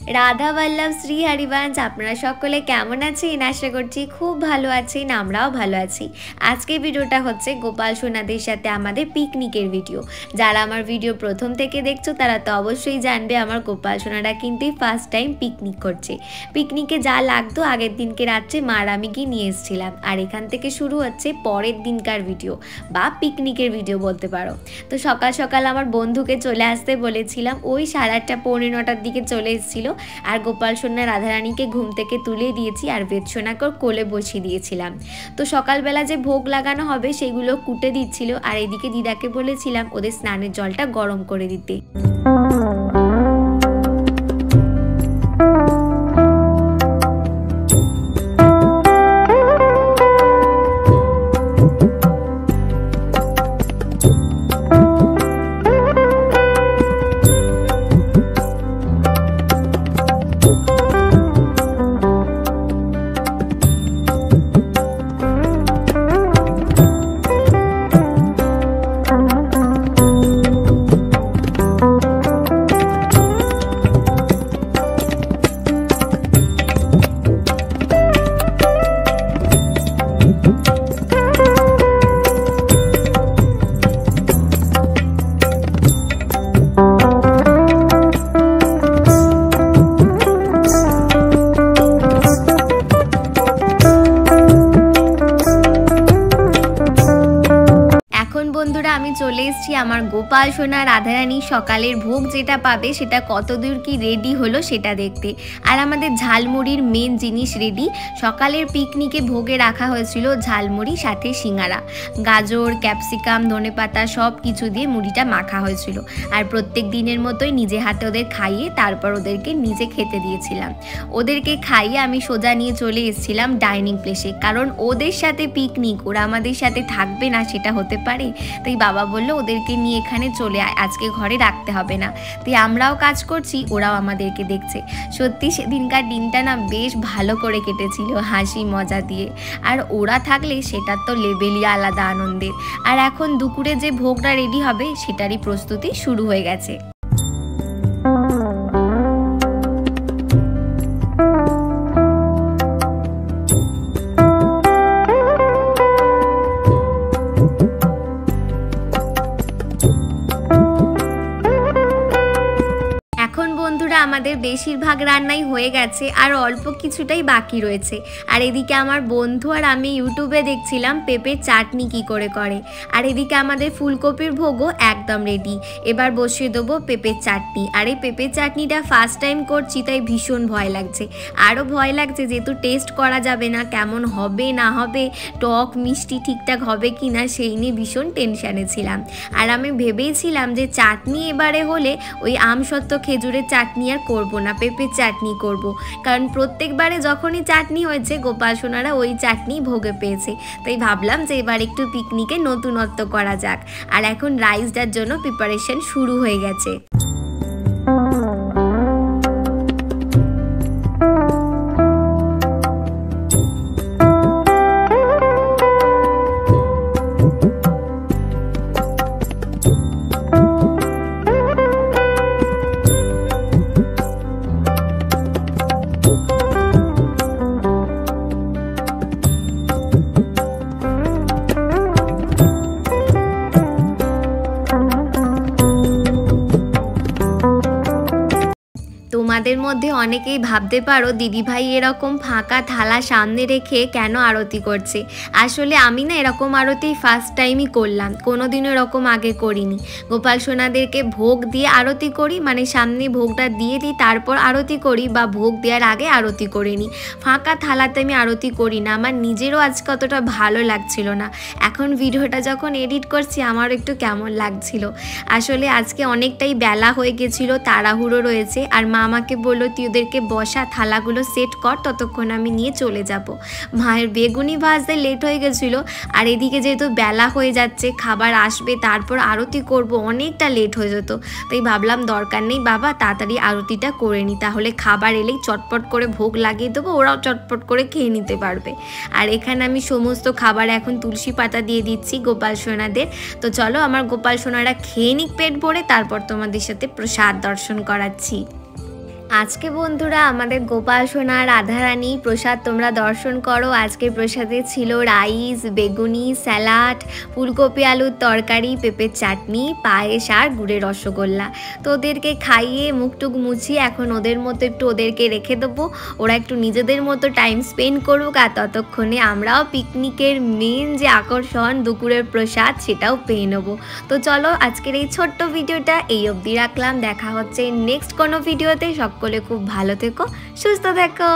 राधा वल्लभ श्री हरिवंश आपनारा सकले केमन आछेन आशा करछि खूब भालो आछेन आमराओ भालो आछि। आजके भिडियोटा होच्छे गोपाल सोनादेर साथे आमादेर पिकनिकेर भिडियो। जारा आमार भिडियो प्रथम थेके देखछो तारा तो अवश्यई जानबे आमार गोपाल सोनारा किन्तु फार्स्ट टाइम पिकनिक करछे। पिकनिके जा लागतो आगेर दिनके रात्रे मार आमि गिये निये एसेछिलाम आर एखान थेके शुरू होच्छे परेर दिनकार भिडियो बा पिकनिकेर भिडियो बोलते पारो। तो सकाल सकाल आमार बंधुके चले आसते बोलेछिलाम ओई 8:30 पौने 9टार दिके चले एसेछिलो আর গোপাল সোনা রাধারানীকে ঘুম থেকে তুলে দিয়েছি আর বেদসোনাকে কোলে বসিয়ে দিয়েছিলাম। তো সকালবেলা যে ভোগ লাগানো হবে সেগুলো কুটে দিচ্ছিল আর এদিকে দিদাকে বলেছিলাম ওদের স্নানের জলটা গরম করে দিতে। চলে এসেছি আমার গোপাল সোনা রাধারানী সকালের ভোগ যেটা পাবে সেটা কতদূর কি রেডি হলো সেটা দেখতে। আর আমাদের ঝালমুড়ির মেন জিনিস রেডি। সকালের পিকনিকে ভোগে রাখা হয়েছিল ঝালমুড়ি সাথে সিঙ্গারা, গাজর, ক্যাপসিকাম, ধনেপাতা সব কিছু দিয়ে মুড়িটা মাখা হয়েছিল। আর প্রত্যেক দিনের মতোই নিজে হাতে ওদের খাইয়ে তারপর ওদেরকে নিজে খেতে দিয়েছিলাম। ওদেরকে খাইয়ে আমি সোজা নিয়ে চলে এসেছিলাম ডাইনিং প্লেসে, কারণ ওদের সাথে পিকনিক, ওরা আমাদের সাথে থাকবে না সেটা হতে পারে। তাই বাবা বললো ওদেরকে নিয়ে এখানে চলে আয়, আজকে ঘরে রাখতে হবে না। তাই আমরাও কাজ করছি, ওরাও আমাদেরকে দেখছে। সত্যি সেদিনকার দিনটা না বেশ ভালো করে কেটেছিল হাসি মজা দিয়ে। আর ওরা থাকলে সেটার তো লেভেলই আলাদা আনন্দের। আর এখন দুপুরে যে ভোগটা রেডি হবে সেটারই প্রস্তুতি শুরু হয়ে গেছে। আমাদের বেশিরভাগ রান্নাই হয়ে গেছে আর অল্প কিছুটাই বাকি রয়েছে। আর এদিকে আমার বন্ধু আর আমি ইউটিউবে দেখছিলাম পেঁপের চাটনি কি করে করে। আর এদিকে আমাদের ফুলকপির ভোগও একদম রেডি। এবার বসিয়ে দেবো পেঁপের চাটনি। আর এই পেঁপের চাটনিটা ফার্স্ট টাইম করছি তাই ভীষণ ভয় লাগছে। আরও ভয় লাগছে যেহেতু টেস্ট করা যাবে না, কেমন হবে না হবে, টক মিষ্টি ঠিকঠাক হবে কি না সেই নিয়ে ভীষণ টেনশানে ছিলাম। আর আমি ভেবেইছিলাম যে চাটনি এবারে হলে ওই আমসত্ত্ব খেজুরের চাটনি আর করবো না, পেঁপের চাটনি করব। কারণ প্রত্যেকবারে যখনই চাটনি হয়েছে গোপাল সোনারা ওই চাটনি ভোগে পেয়েছে। তাই ভাবলাম যে এবার একটু পিকনিকে নতুনত্ব করা যাক। আর এখন রাইসটার জন্য প্রিপারেশন শুরু হয়ে গেছে। তোমাদের মধ্যে অনেকেই ভাবতে পারো দিদিভাই এরকম ফাঁকা থালা সামনে রেখে কেন আরতি করছে। আসলে আমি না এরকম আরতি ফার্স্ট টাইমই করলাম, কোনোদিনও এরকম আগে করিনি। গোপাল সোনাদেরকে ভোগ দিয়ে আরতি করি, মানে সামনে ভোগটা দিয়ে দিই তারপর আরতি করি, বা ভোগ দেওয়ার আগে আরতি করে নিই। ফাঁকা থালাতে আমি আরতি করি না, আমার নিজেরও আজকে অতটা ভালো লাগছিল না। এখন ভিডিওটা যখন এডিট করছি আমারও একটু কেমন লাগছিল। আসলে আজকে অনেকটাই বেলা হয়ে গেছিলো, তাড়াহুড়ো রয়েছে। আর মা আমাকে বললো তুই ওদেরকে বসা, থালাগুলো সেট কর, ততক্ষণ আমি নিয়ে চলে যাব। মায়ের বেগুনি ভাজতে লেট হয়ে গেছিলো। আর এদিকে যেহেতু বেলা হয়ে যাচ্ছে, খাবার আসবে, তারপর আরতি করব, অনেকটা লেট হয়ে যেত। তাই ভাবলাম দরকার নেই বাবা, তাড়াতাড়ি আরতিটা করে নিই, তাহলে খাবার এলেই চটপট করে ভোগ লাগিয়ে দেবো, ওরাও চটপট করে খেয়ে নিতে পারবে। আর এখানে আমি সমস্ত খাবার এখন তুলসী পাতা দিয়ে দিচ্ছি গোপাল সোনাদের। তো চলো আমার গোপাল সোনারা খেয়ে নিক পেট ভরে, তারপর তোমাদের সাথে প্রসাদ দর্শন করাচ্ছি। আজকে বন্ধুরা আমাদের গোপাল সোনা রাধারানী প্রসাদ তোমরা দর্শন করো। আজকে প্রসাদে ছিল রাইস, বেগুনি, স্যালাড, ফুলকপি আলুর তরকারি, পেঁপের চাটনি, পায়েস আর গুড়ের রসগোল্লা। তো ওদেরকে খাইয়ে মুখটুক মুছিয়ে এখন ওদের মতো একটু ওদেরকে রেখে দেবো, ওরা একটু নিজেদের মতো টাইম স্পেন্ড করুক, আর ততক্ষণে আমরাও পিকনিকের মেন যে আকর্ষণ দুপুরের প্রসাদ সেটাও পেয়ে নেবো। তো চলো আজকের এই ছোট্ট ভিডিওটা এই অবধি রাখলাম, দেখা হচ্ছে নেক্সট কোনো ভিডিওতে। সকলে খুব ভালো থেকো, সুস্থ থেকো।